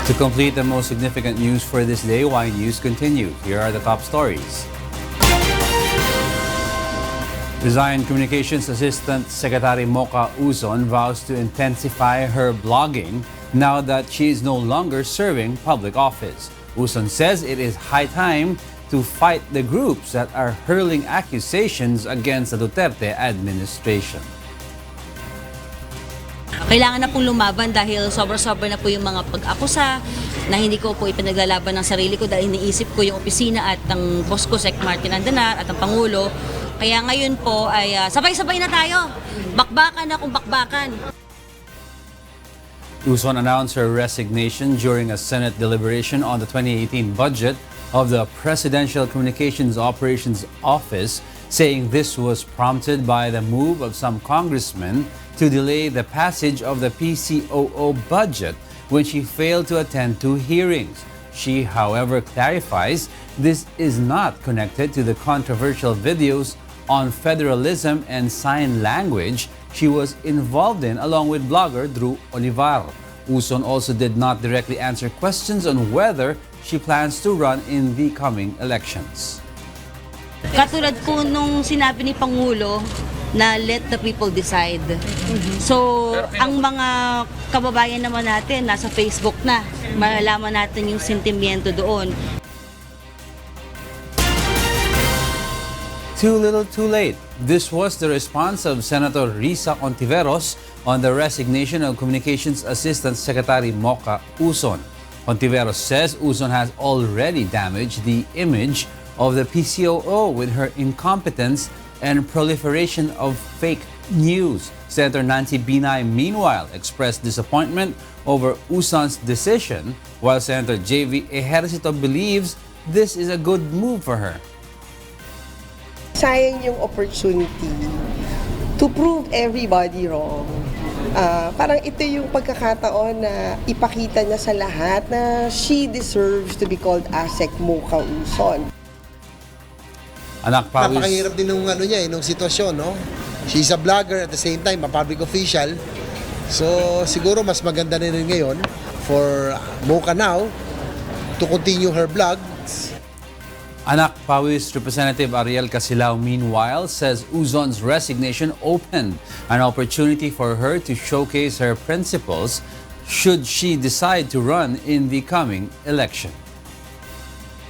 To complete the most significant news for this day, Y News continues. Here are the top stories. Resigned Communications Assistant Secretary Mocha Uzon vows to intensify her blogging now that she is no longer serving public office. Uzon says it is high time to fight the groups that are hurling accusations against the Duterte administration. Kailangan na pong lumaban dahil sobra-sobra na po yung mga pag-akusa na hindi ko po ipinaglalaban ng sarili ko dahil iniisip ko yung opisina at ang boss ko, Sec. Martin Andanar at ang Pangulo. Kaya ngayon po ay sabay-sabay na tayo. Bakbakan na kung bakbakan. Uzon announced her resignation during a Senate deliberation on the 2018 budget of the Presidential Communications Operations Office, saying this was prompted by the move of some congressmen to delay the passage of the PCOO budget when she failed to attend 2 hearings. She, however, clarifies this is not connected to the controversial videos on federalism and sign language she was involved in along with blogger Drew Olivar. Uzon also did not directly answer questions on whether she plans to run in the coming elections. Katulad po nung sinabi ni Pangulo na let the people decide. So, ang mga kababayan naman natin nasa Facebook na, malalaman natin yung sentimiento doon. Too little, too late. This was the response of Senator Risa Ontiveros on the resignation of Communications Assistant Secretary Mocha Uzon. Ontiveros says Uzon has already damaged the image of the PCOO with her incompetence and proliferation of fake news. Senator Nancy Binay, meanwhile, expressed disappointment over Uzon's decision, while Senator J.V. Ejercito believes this is a good move for her. Sayang yung opportunity to prove everybody wrong. Parang ito yung pagkakataon na ipakita niya sa lahat na she deserves to be called ASEC Mocha Uzon. Anak Pawis. Napakahirap din nung nung sitwasyon, no? She's a blogger at the same time, a public official. So siguro mas maganda na rin ngayon for Mocha now to continue her blog. Anak Pawis Representative Ariel Casilao, meanwhile, says Uzon's resignation opened an opportunity for her to showcase her principles should she decide to run in the coming election.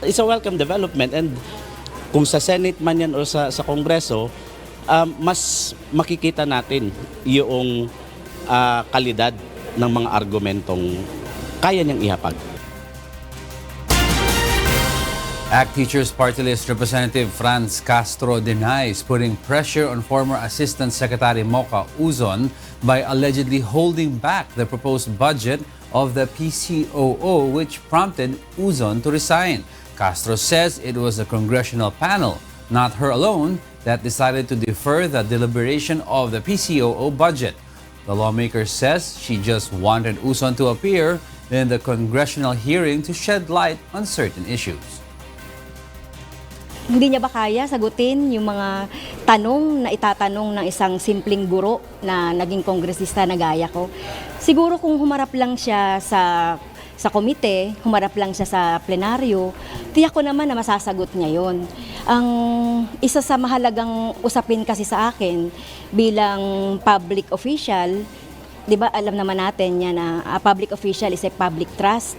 It's a welcome development, and kung sa Senate man yan o sa Kongreso, mas makikita natin yung kalidad ng mga argumentong kaya niyang ihapag. ACT Teachers Party List Representative Franz Castro denies putting pressure on former Assistant Secretary Mocha Uzon by allegedly holding back the proposed budget of the PCOO, which prompted Uzon to resign. Castro says it was the congressional panel, not her alone, that decided to defer the deliberation of the PCOO budget. The lawmaker says she just wanted Uzon to appear in the congressional hearing to shed light on certain issues. Hindi niya ba kaya sagutin yung mga tanong na itatanong ng isang simpleng guro na naging kongresista na gaya ko? Siguro kung humarap lang siya sa komite, humarap lang siya sa plenaryo, tiyak ko naman na masasagot niya yon. Ang isa sa mahalagang usapin kasi sa akin bilang public official, di ba alam naman natin yan na a public official is a public trust.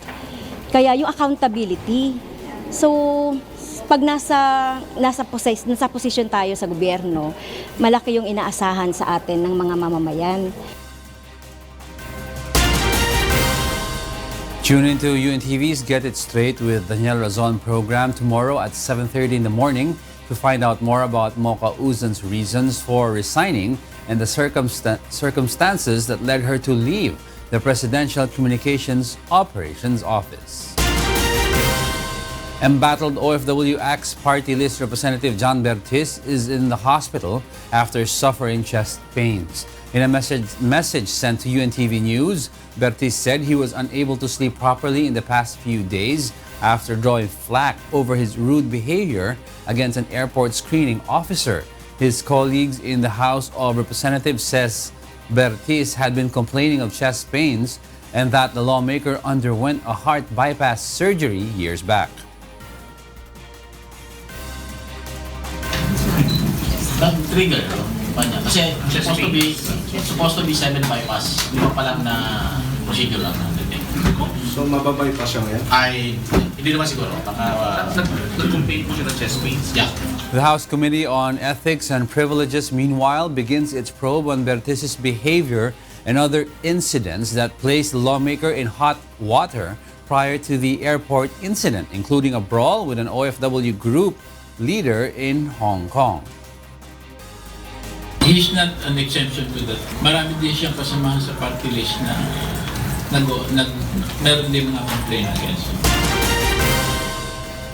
Kaya yung accountability. So, pag nasa posisyon tayo sa gobyerno, malaki yung inaasahan sa atin ng mga mamamayan. Tune into UNTV's Get It Straight with Daniel Razon program tomorrow at 7:30 in the morning to find out more about Mocha Uzon's reasons for resigning and the circumstances that led her to leave the Presidential Communications Operations Office. Embattled OFW ACT's Party List Representative John BERTIZ is in the hospital after suffering chest pains. In a message sent to UNTV News, BERTIZ said he was unable to sleep properly in the past few days after drawing flack over his rude behavior against an airport screening officer. His colleagues in the House of Representatives says BERTIZ had been complaining of chest pains and that the lawmaker underwent a heart bypass surgery years back. Trigger pa niya. Kasi supposed to be 7 bypass. Di ba pa lang na procedure lang natin. So mababypass siya ngayon? Hindi naman siguro. Nag-compete mo siya ng chest pains? Yeah. The House Committee on Ethics and Privileges, meanwhile, begins its probe on BERTIZ's behavior and other incidents that placed the lawmaker in hot water prior to the airport incident, including a brawl with an OFW group leader in Hong Kong. He's not an exception to that. Marami din siyang kasamahan sa party list na meron din mga complaint against him.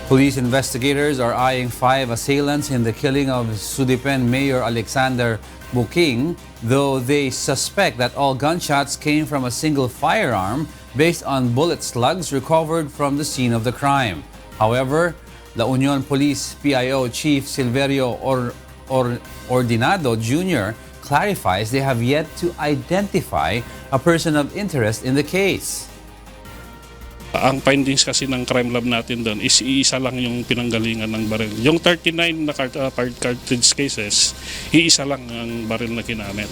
Police investigators are eyeing 5 assailants in the killing of Sudipen Mayor Alexander BUQUING, though they suspect that all gunshots came from a single firearm based on bullet slugs recovered from the scene of the crime. However, La Union Police PIO Chief Silverio Ordinado Jr. clarifies they have yet to identify a person of interest in the case. Ang findings kasi ng crime lab natin doon is iisa lang yung pinanggalingan ng baril. Yung 39 na cartridge cases, iisa lang ang baril na ginamit.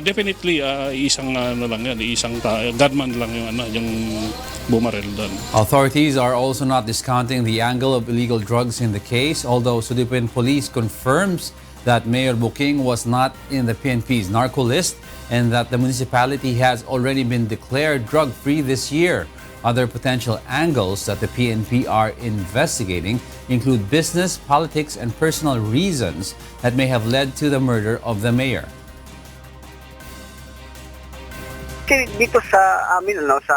Definitely, isang lang yan, isang gunman lang yung bumaril doon. Authorities are also not discounting the angle of illegal drugs in the case, although Sudipen Police confirms that Mayor BUQUING was not in the PNP's narco list and that the municipality has already been declared drug-free this year. Other potential angles that the PNP are investigating include business, politics, and personal reasons that may have led to the murder of the mayor. Dito sa amin, sa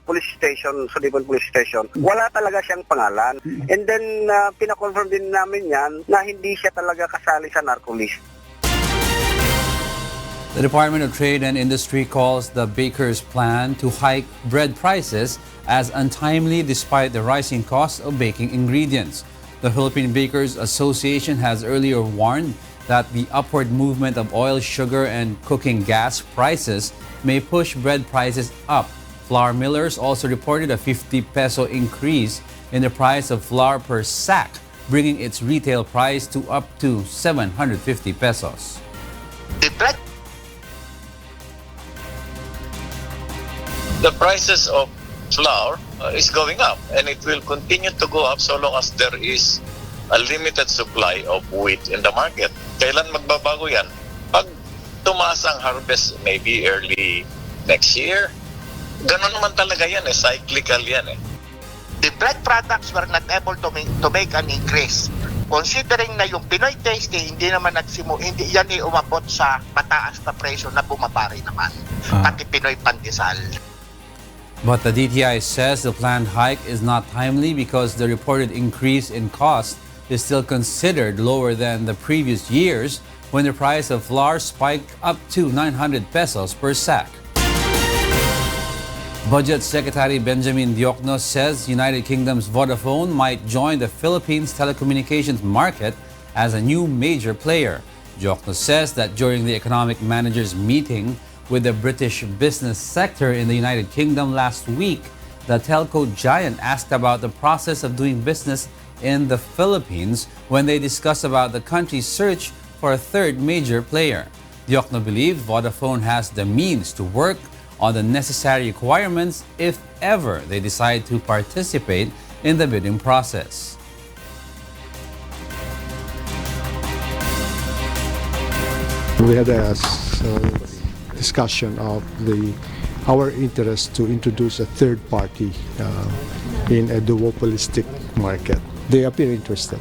police station, Sudipen Police Station, wala talaga siyang pangalan. And then, pinakonfirm din namin yan na hindi siya talaga kasali sa narco list. The Department of Trade and Industry calls the bakers' plan to hike bread prices as untimely despite the rising cost of baking ingredients. The Philippine Bakers Association has earlier warned that the upward movement of oil, sugar, and cooking gas prices may push bread prices up. Flour millers also reported a 50 peso increase in the price of flour per sack, bringing its retail price to up to 750 pesos. The prices of flour is going up, and it will continue to go up so long as there is a limited supply of wheat in the market. Kailan magbabago yan? Pag tumaas ang harvest, maybe early next year. Ganon naman talaga yan, cyclical yan. The bread products were not able to make an increase. Considering na yung Pinoy Tasty, hindi naman hindi yan umabot sa mataas na presyo na bumaba rin naman. Pati Pinoy Pandesal. But the DTI says the planned hike is not timely because the reported increase in cost is still considered lower than the previous years when the price of flour spiked up to 900 pesos per sack. Budget Secretary Benjamin Diokno says United Kingdom's Vodafone might join the Philippines telecommunications market as a new major player. Diokno says that during the economic managers' meeting with the British business sector in the United Kingdom last week, the telco giant asked about the process of doing business in the Philippines when they discussed about the country's search for a third major player. Diokno believes Vodafone has the means to work on the necessary requirements if ever they decide to participate in the bidding process. We had a discussion of our interest to introduce a third party in a duopolistic market. They appear interested.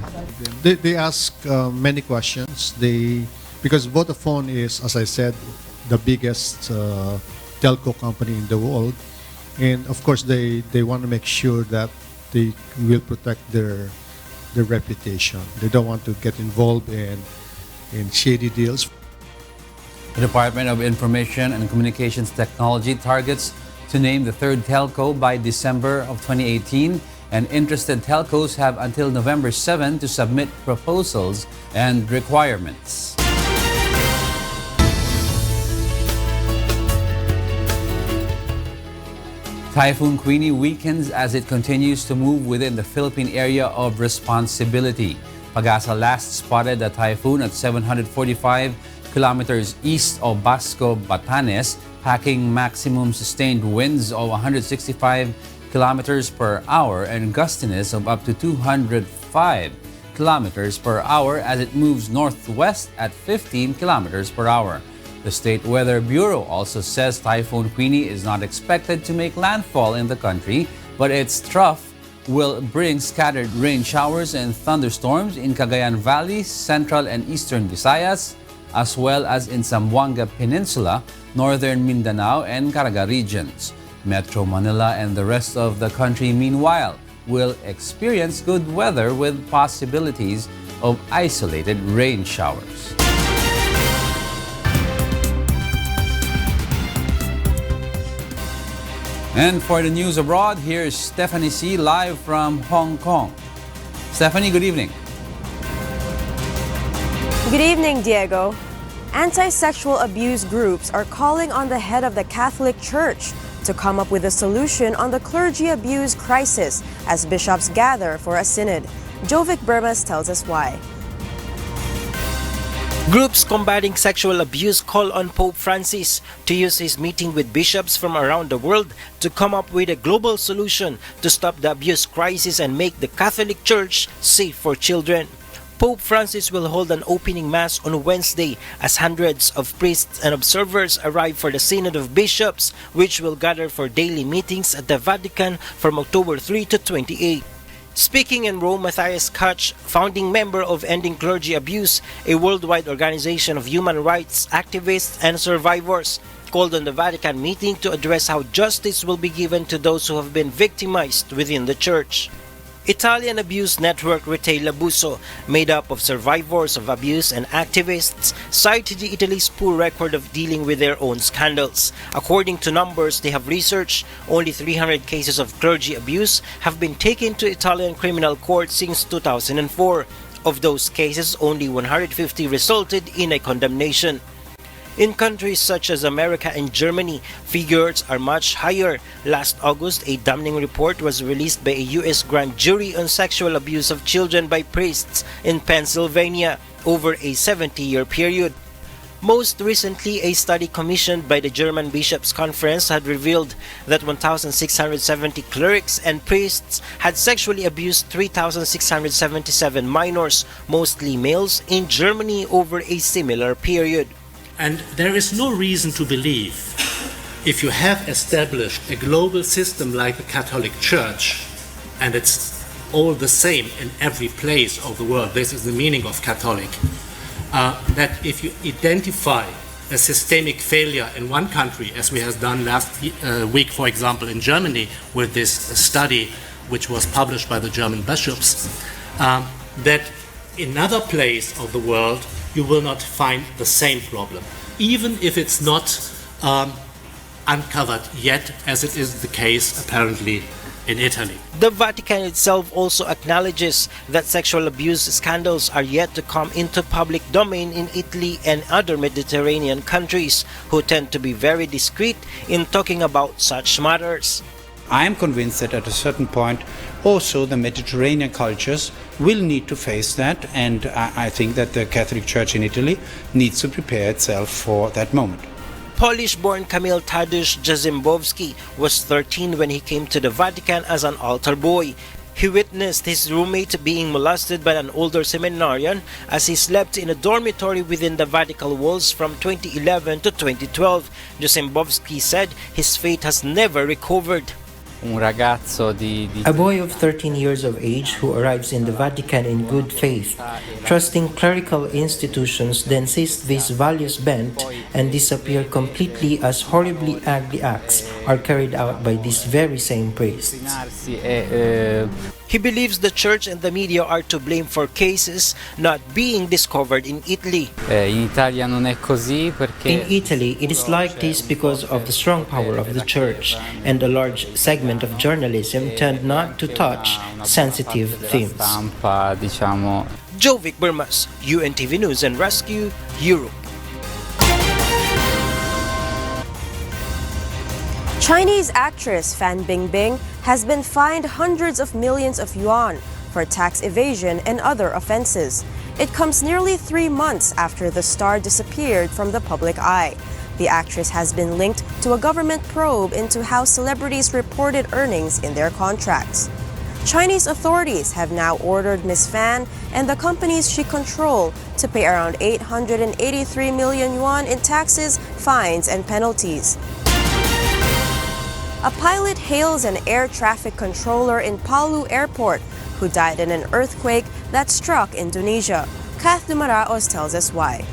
They ask many questions. Because Vodafone is, as I said, the biggest telco company in the world, and of course they want to make sure that they will protect their reputation. They don't want to get involved in shady deals. The Department of Information and Communications Technology targets to name the third telco by December of 2018, and interested telcos have until November 7 to submit proposals and requirements. Typhoon Queenie weakens as it continues to move within the Philippine area of responsibility. Pag-asa last spotted the typhoon at 745 kilometers east of Basco, Batanes, packing maximum sustained winds of 165 kilometers per hour and gustiness of up to 205 kilometers per hour as it moves northwest at 15 kilometers per hour. The State Weather Bureau also says Typhoon Queenie is not expected to make landfall in the country, but its trough will bring scattered rain showers and thunderstorms in Cagayan Valley, Central and Eastern Visayas, as well as in Zamboanga Peninsula, Northern Mindanao and Caraga regions. Metro Manila and the rest of the country, meanwhile, will experience good weather with possibilities of isolated rain showers. And for the news abroad, here's Stephanie C. live from Hong Kong. Stephanie, good evening. Good evening, Diego. Anti-sexual abuse groups are calling on the head of the Catholic Church to come up with a solution on the clergy abuse crisis as bishops gather for a synod. Jovic Burmas tells us why. Groups combating sexual abuse call on Pope Francis to use his meeting with bishops from around the world to come up with a global solution to stop the abuse crisis and make the Catholic Church safe for children. Pope Francis will hold an opening mass on Wednesday as hundreds of priests and observers arrive for the Synod of Bishops, which will gather for daily meetings at the Vatican from October 3 to 28. Speaking in Rome, Matthias Kutch, founding member of Ending Clergy Abuse, a worldwide organization of human rights activists and survivors, called on the Vatican meeting to address how justice will be given to those who have been victimized within the Church. Italian abuse network Rete L'Abuso, made up of survivors of abuse and activists, cited Italy's poor record of dealing with their own scandals. According to numbers they have researched, only 300 cases of clergy abuse have been taken to Italian criminal court since 2004. Of those cases, only 150 resulted in a condemnation. In countries such as America and Germany, figures are much higher. Last August, a damning report was released by a U.S. grand jury on sexual abuse of children by priests in Pennsylvania over a 70-year period. Most recently, a study commissioned by the German Bishops' Conference had revealed that 1,670 clerics and priests had sexually abused 3,677 minors, mostly males, in Germany over a similar period. And there is no reason to believe, if you have established a global system like the Catholic Church, and it's all the same in every place of the world, this is the meaning of Catholic, that if you identify a systemic failure in one country, as we have done last week, for example, in Germany, with this study which was published by the German bishops, that in another place of the world you will not find the same problem, even if it's not uncovered yet, as it is the case apparently in Italy. The Vatican itself also acknowledges that sexual abuse scandals are yet to come into public domain in Italy and other Mediterranean countries, who tend to be very discreet in talking about such matters. I am convinced that at a certain point also the Mediterranean cultures will need to face that, and I think that the Catholic Church in Italy needs to prepare itself for that moment. Polish-born Kamil Tadeusz Jazimbowski was 13 when he came to the Vatican as an altar boy. He witnessed his roommate being molested by an older seminarian as he slept in a dormitory within the Vatican walls from 2011 to 2012. Jazimbowski said his faith has never recovered. A boy of 13 years of age who arrives in the Vatican in good faith, trusting clerical institutions, then sees these values bent and disappear completely as horribly ugly acts are carried out by these very same priests. He believes the church and the media are to blame for cases not being discovered in Italy. In Italy, it is like this because of the strong power of the church, and a large segment of journalism tend not to touch sensitive themes. Jovic Burmas, UNTV News and Rescue, Europe. Chinese actress Fan Bingbing has been fined hundreds of millions of yuan for tax evasion and other offenses. It comes nearly 3 months after the star disappeared from the public eye. The actress has been linked to a government probe into how celebrities reported earnings in their contracts. Chinese authorities have now ordered Ms. Fan and the companies she controls to pay around 883 million yuan in taxes, fines, and penalties. A pilot hails an air traffic controller in Palu Airport who died in an earthquake that struck Indonesia. Kath Dumaraos tells us why.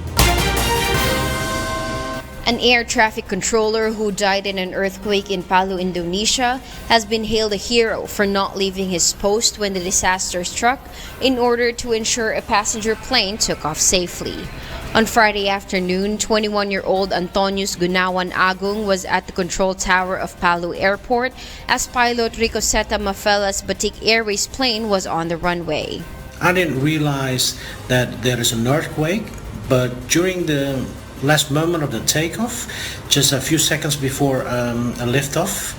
An air traffic controller who died in an earthquake in Palu, Indonesia, has been hailed a hero for not leaving his post when the disaster struck in order to ensure a passenger plane took off safely. On Friday afternoon, 21-year-old Antonius Gunawan Agung was at the control tower of Palu Airport as pilot Ricoseta Mafela's Batik Airways plane was on the runway. I didn't realize that there is an earthquake, but during the last moment of the takeoff, just a few seconds before a liftoff,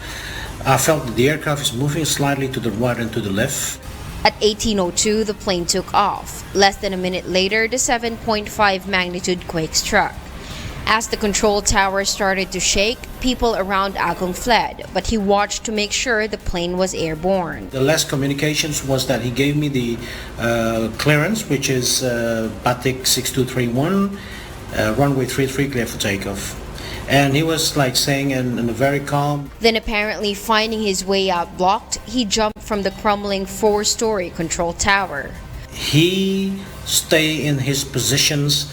I felt that the aircraft is moving slightly to the right and to the left. At 18:02, the plane took off. Less than a minute later, the 7.5 magnitude quake struck. As the control tower started to shake, people around Agung fled, but he watched to make sure the plane was airborne. The last communications was that he gave me the clearance, which is Batik 6231, runway 33 clear for takeoff. And he was like saying in a very calm. Then apparently finding his way out blocked, he jumped from the crumbling 4-story control tower. He stayed in his positions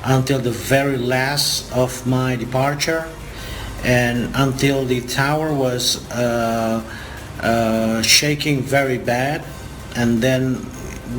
until the very last of my departure and until the tower was shaking very bad. And then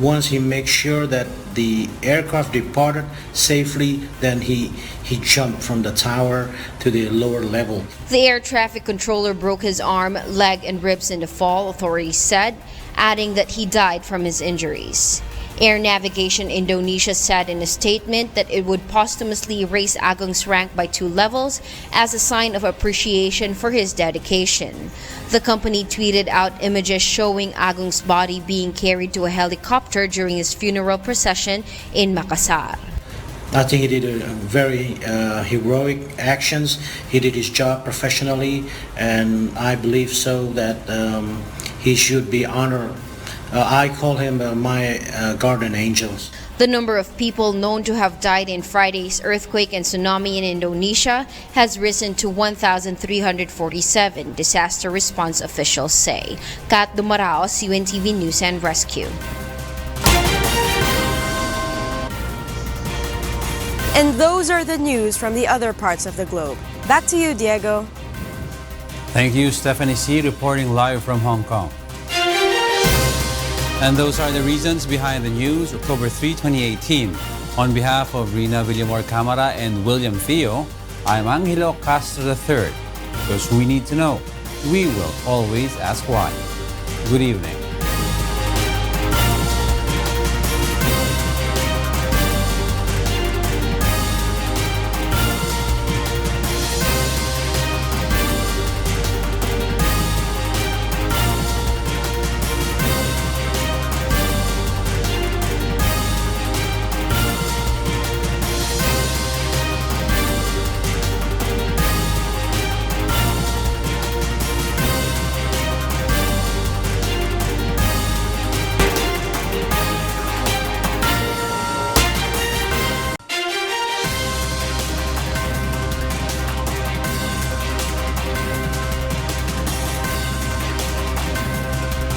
once he made sure that the aircraft departed safely, then he jumped from the tower to the lower level. The air traffic controller broke his arm, leg, and ribs in the fall, authorities said, adding that he died from his injuries. Air Navigation Indonesia said in a statement that it would posthumously raise Agung's rank by 2 levels as a sign of appreciation for his dedication. The company tweeted out images showing Agung's body being carried to a helicopter during his funeral procession in Makassar. I think he did a very heroic actions. He did his job professionally, and I believe so that he should be honored. I call him my guardian angels. The number of people known to have died in Friday's earthquake and tsunami in Indonesia has risen to 1,347, disaster response officials say. Kat Dumaraos, UNTV News and Rescue. And those are the news from the other parts of the globe. Back to you, Diego. Thank you, Stephanie C., reporting live from Hong Kong. And those are the reasons behind the news, October 3, 2018. On behalf of Rina Villamor Camara and William Theo, I'm Angelo Castro III. Because we need to know, we will always ask why. Good evening.